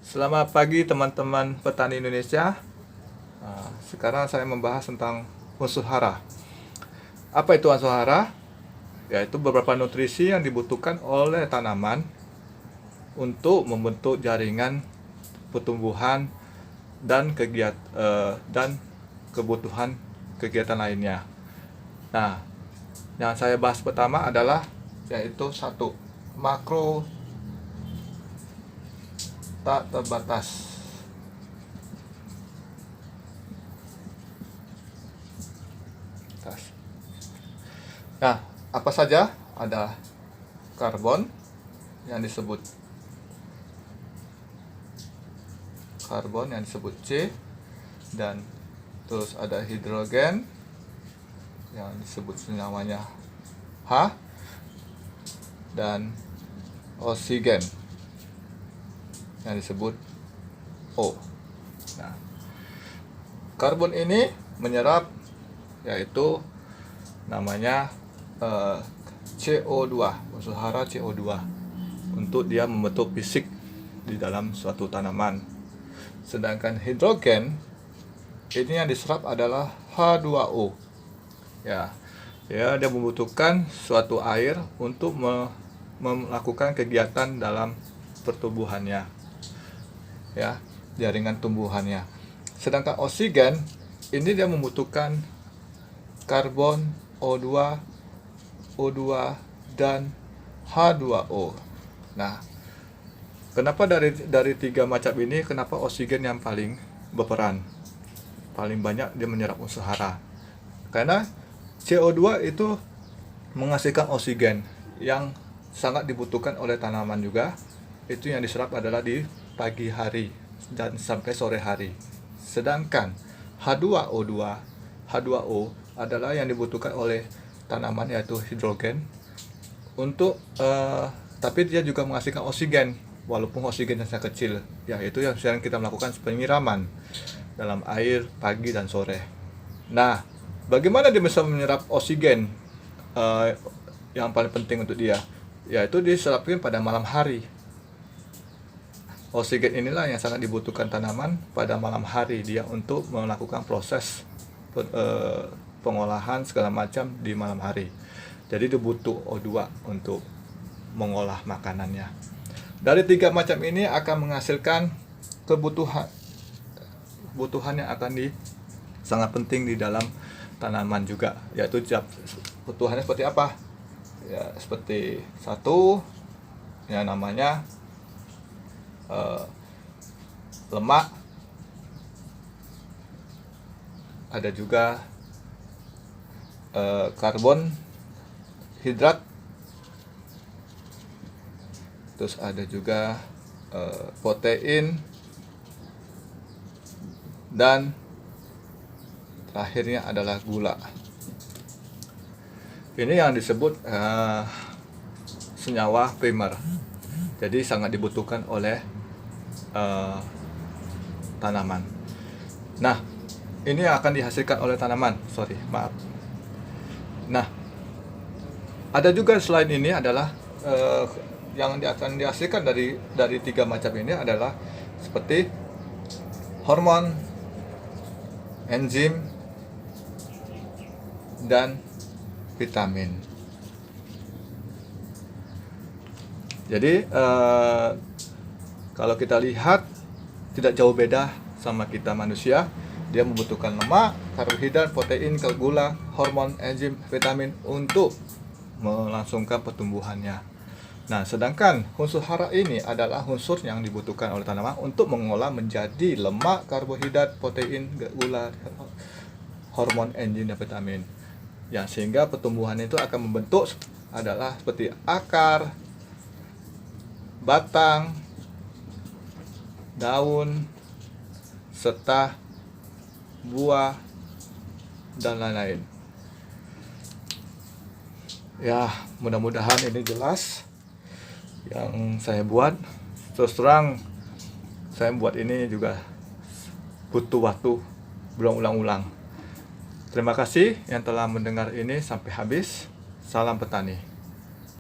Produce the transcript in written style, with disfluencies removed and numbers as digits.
Selamat pagi teman-teman petani Indonesia. Sekarang saya membahas tentang unsur hara. Apa itu unsur hara? Yaitu beberapa nutrisi yang dibutuhkan oleh tanaman untuk membentuk jaringan pertumbuhan dan kebutuhan kegiatan lainnya. Nah, yang saya bahas pertama adalah yaitu satu, makro tak terbatas. Nah, apa saja? Ada karbon yang disebut C, dan terus ada hidrogen yang disebut senyawanya H, dan oksigen yang disebut O. Nah, karbon ini menyerap yaitu namanya CO2, unsur hara CO2, untuk dia membentuk fisik di dalam suatu tanaman. Sedangkan hidrogen ini yang diserap adalah H2O. Ya, dia membutuhkan suatu air untuk melakukan kegiatan dalam pertumbuhannya, ya, jaringan tumbuhannya. Sedangkan oksigen ini dia membutuhkan karbon, O2, dan H2O. Nah, kenapa dari tiga macam ini, kenapa oksigen yang paling berperan? Paling banyak dia menyerap unsur hara. Karena CO2 itu menghasilkan oksigen yang sangat dibutuhkan oleh tanaman juga. Itu yang diserap adalah di pagi hari dan sampai sore hari. Sedangkan H2O adalah yang dibutuhkan oleh tanaman, yaitu hidrogen untuk tapi dia juga menghasilkan oksigen, walaupun oksigen yang sangat kecil, yaitu yang sering kita melakukan penyiraman dalam air pagi dan sore. Nah, bagaimana dia bisa menyerap oksigen yang paling penting untuk dia, yaitu diserapkan pada malam hari. Oksigen inilah yang sangat dibutuhkan tanaman pada malam hari dia untuk melakukan proses pengolahan segala macam di malam hari. Jadi dia butuh O2 untuk mengolah makanannya. Dari tiga macam ini akan menghasilkan kebutuhan yang akan sangat penting di dalam tanaman juga, yaitu kebutuhannya seperti apa? Ya, seperti satu yang namanya lemak, ada juga karbon hidrat, terus ada juga protein, dan terakhirnya adalah gula. Ini yang disebut senyawa primer. Jadi sangat dibutuhkan oleh tanaman. Nah, ini yang akan dihasilkan oleh tanaman. Nah, ada juga selain ini adalah yang akan dihasilkan dari tiga macam ini adalah seperti hormon, enzim, dan vitamin. Jadi kalau kita lihat tidak jauh beda sama kita manusia. Dia membutuhkan lemak, karbohidrat, protein, gula, hormon, enzim, vitamin untuk melangsungkan pertumbuhannya. Nah, sedangkan unsur hara ini adalah unsur yang dibutuhkan oleh tanaman untuk mengolah menjadi lemak, karbohidrat, protein, gula, hormon, enzim, dan vitamin. Ya, sehingga pertumbuhan itu akan membentuk adalah seperti akar, batang, daun, serta buah, dan lain-lain. Ya, mudah-mudahan ini jelas yang saya buat. Terus terang, saya buat ini juga butuh waktu berulang-ulang. Terima kasih yang telah mendengar ini sampai habis. Salam petani.